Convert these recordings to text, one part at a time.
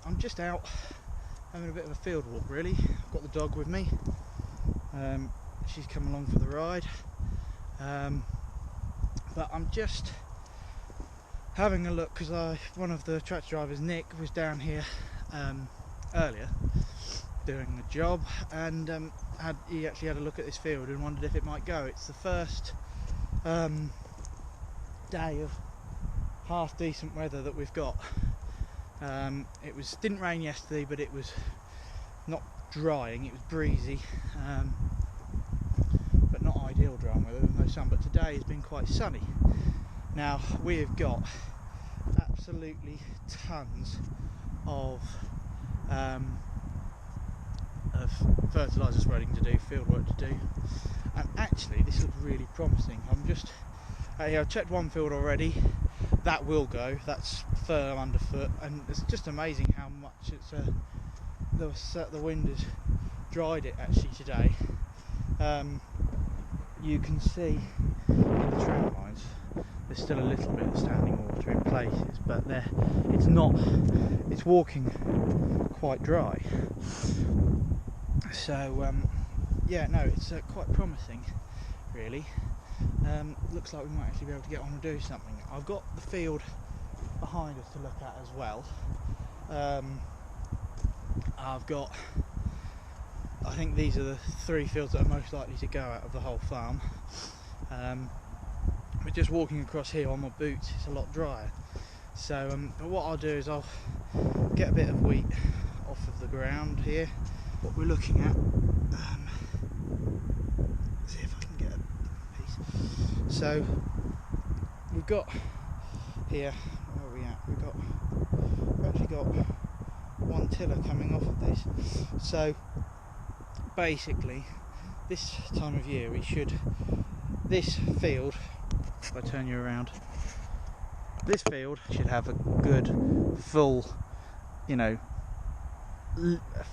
I'm just out having a bit of a field walk really. I've got the dog with me. She's come along for the ride. But I'm just having a look because one of the tractor drivers, Nick, was down here earlier doing the job, and he actually had a look at this field and wondered if it might go. It's the first day of half decent weather that we've got. It didn't rain yesterday, but it was not drying, it was breezy, but not ideal drying weather, no sun. But today has been quite sunny. Now we've got absolutely tons of fertiliser spreading to do, field work to do, and actually this looks really promising. I've checked one field already. That will go, that's firm underfoot, and it's just amazing how much the wind has dried it actually today. You can see in the tram lines there's still a little bit of standing water in places, but it's walking quite dry. So yeah, no, it's quite promising really. Looks like we might actually be able to get on and do something. I've got the field behind us to look at as well. I think these are the 3 fields that are most likely to go out of the whole farm. But just walking across here on my boots, it's a lot drier. So but what I'll do is I'll get a bit of wheat off of the ground here. What we're looking at, see if I can get a piece. So we've got here, where are we at? We've actually got 1 tiller coming off of this. So basically this time of year this field, if I turn you around, this field should have a good full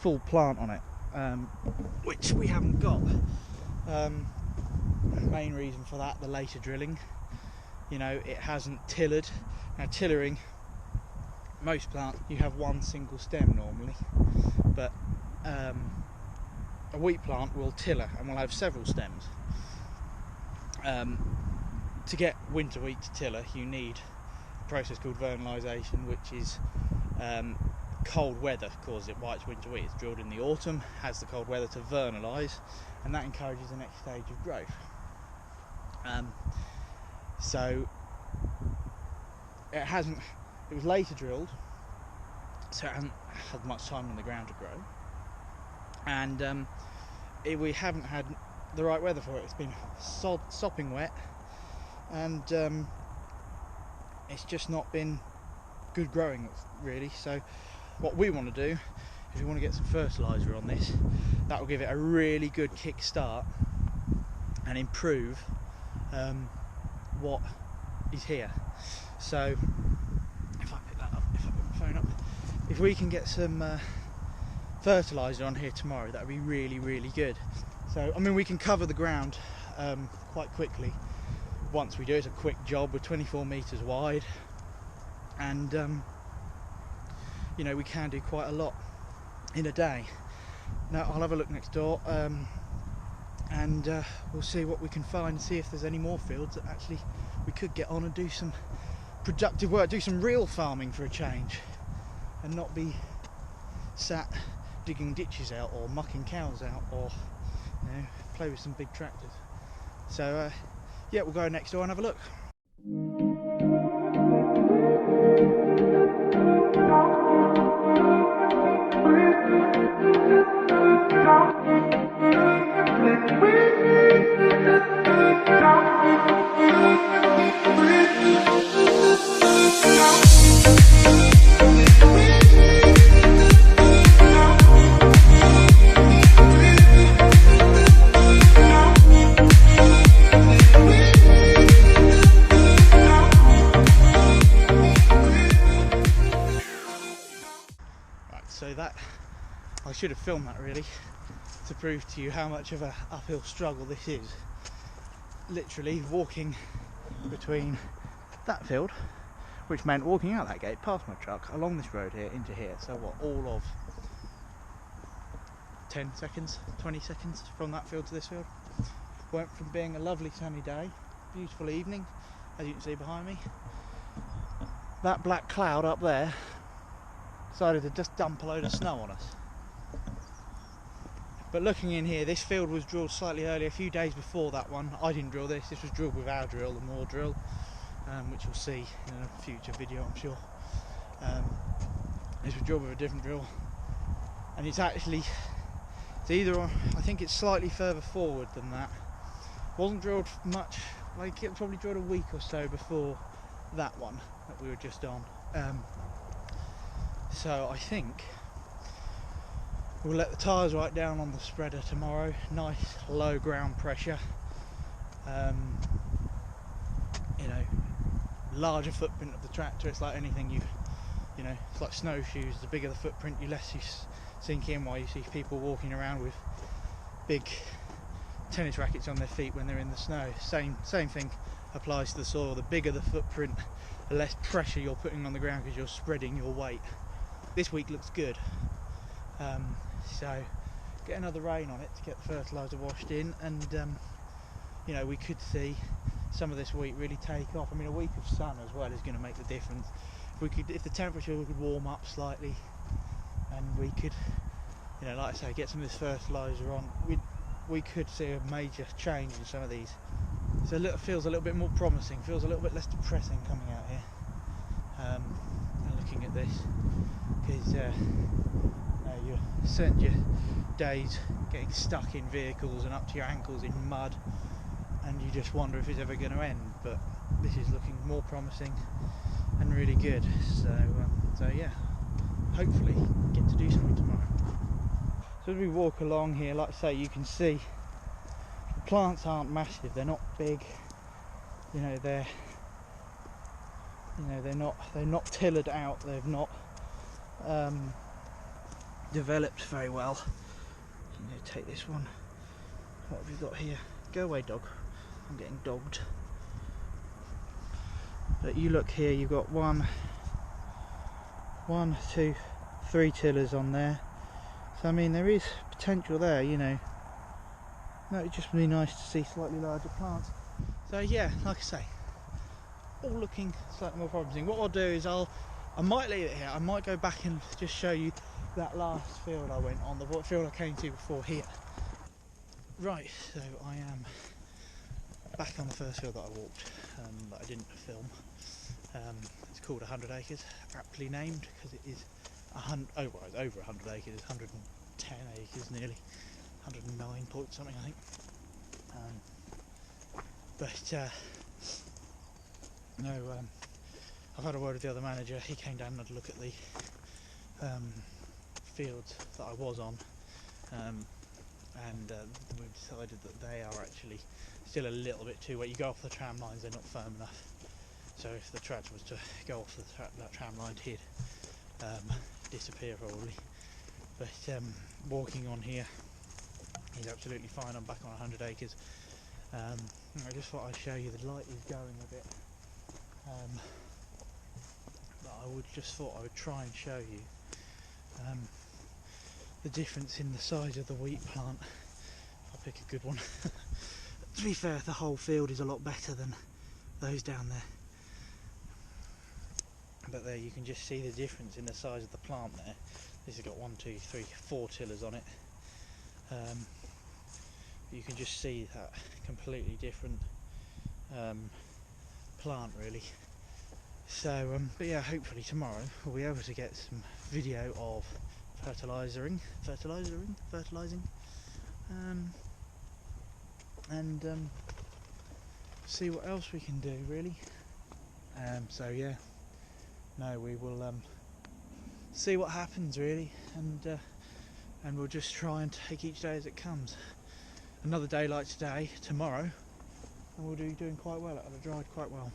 full plant on it, which we haven't got. Main reason for that, the later drilling. It hasn't tillered. Now tillering, most plants you have 1 single stem normally, but a wheat plant will tiller and will have several stems. To get winter wheat to tiller, you need a process called vernalisation, which is cold weather causes it. Why it's winter wheat, it's drilled in the autumn, has the cold weather to vernalise, and that encourages the next stage of growth. So it was later drilled, so it hasn't had much time on the ground to grow, and we haven't had the right weather for it. It's been sopping wet, and it's just not been good growing really. So what we want to do is we want to get some fertiliser on this. That will give it a really good kick start and improve what is here. So if I pick that up, if I put my phone up, if we can get some fertiliser on here tomorrow, that would be really, really good. So we can cover the ground quite quickly once we do. It's a quick job. We're 24 metres wide, and we can do quite a lot in a day. Now I'll have a look next door, and we'll see what we can find and see if there's any more fields that actually we could get on and do some productive work, do some real farming for a change, and not be sat digging ditches out or mucking cows out, or play with some big tractors. So yeah, we'll go next door and have a look. So that, I should have filmed that really to prove to you how much of an uphill struggle this is. Literally walking between that field, which meant walking out that gate past my truck along this road here into here. So what, all of 10 seconds, 20 seconds from that field to this field. Went from being a lovely sunny day, beautiful evening, as you can see behind me. That black cloud up there decided to just dump a load of snow on us. But looking in here, this field was drilled slightly earlier, a few days before that one. I didn't drill this was drilled with our drill, the Moore drill, which you'll see in a future video, I'm sure. This was drilled with a different drill, and it's actually, it's either, I think it's slightly further forward than that. Wasn't drilled much, like it probably drilled a week or so before that one that we were just on. So I think we'll let the tyres right down on the spreader tomorrow. Nice low ground pressure. You know, larger footprint of the tractor. It's like anything you know, it's like snowshoes. The bigger the footprint, the less you sink in. While you see people walking around with big tennis rackets on their feet when they're in the snow. Same thing applies to the soil. The bigger the footprint, the less pressure you're putting on the ground because you're spreading your weight. This week looks good. So get another rain on it to get the fertiliser washed in, and you know, we could see some of this wheat really take off. I mean, a week of sun as well is going to make the difference. If the temperature could warm up slightly, and we could, you know, like I say, get some of this fertiliser on, we could see a major change in some of these. So it feels a little bit more promising, feels a little bit less depressing coming out here, and looking at this, because you spend your days getting stuck in vehicles and up to your ankles in mud, and you just wonder if it's ever going to end. But this is looking more promising and really good. So yeah, hopefully get to do something tomorrow. So as we walk along here, like I say, you can see the plants aren't massive. They're not big. You know, they're not tillered out. They've not developed very well. I'm going to take this one. What have you got here? Go away, dog. I'm getting dogged. But you look here, you've got one, two, three tillers on there. So I mean, there is potential there, you know. No, it'd just be nice to see slightly larger plants. So yeah, like I say, all looking slightly more promising. What I'll do is I might leave it here. I might go back and just show you that last field I went on, the field I came to before here. Right, so I am back on the first field that I walked, that I didn't film. It's called 100 acres, aptly named because it is over 100 acres, 110 acres nearly, 109 point something I think. I've had a word with the other manager. He came down and had a look at the fields that I was on, and we decided that they are actually still a little bit too wet. You go off the tram lines, they're not firm enough. So if the tractor was to go off that tram line, he'd disappear probably. But walking on here, he's absolutely fine. I'm back on 100 acres. I just thought I'd show you the light is going a bit. But I would try and show you the difference in the size of the wheat plant. I'll pick a good one. To be fair, the whole field is a lot better than those down there. But there you can just see the difference in the size of the plant there. This has got 1, 2, 3, 4 tillers on it. You can just see that completely different plant really. So but yeah, hopefully tomorrow we'll be able to get some video of fertilising, and see what else we can do really. So yeah, no, we will see what happens really, and we'll just try and take each day as it comes. Another day like today, tomorrow, and we'll be doing quite well. It'll have dried quite well.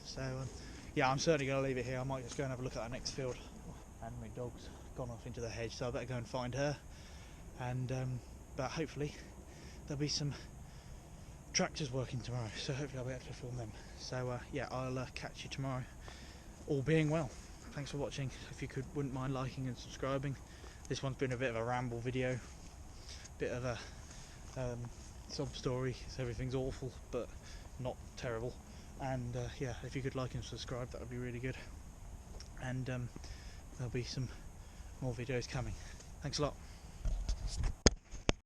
So yeah, I'm certainly going to leave it here. I might just go and have a look at our next field. And my dog's gone off into the hedge, so I better go and find her. And but hopefully there'll be some tractors working tomorrow, so hopefully I'll be able to film them. So yeah, I'll catch you tomorrow all being well. Thanks for watching. If you wouldn't mind liking and subscribing. This one's been a bit of a ramble video, bit of a sob story. So everything's awful but not terrible. And yeah, if you could like and subscribe, that would be really good. And there'll be some more videos coming. Thanks a lot.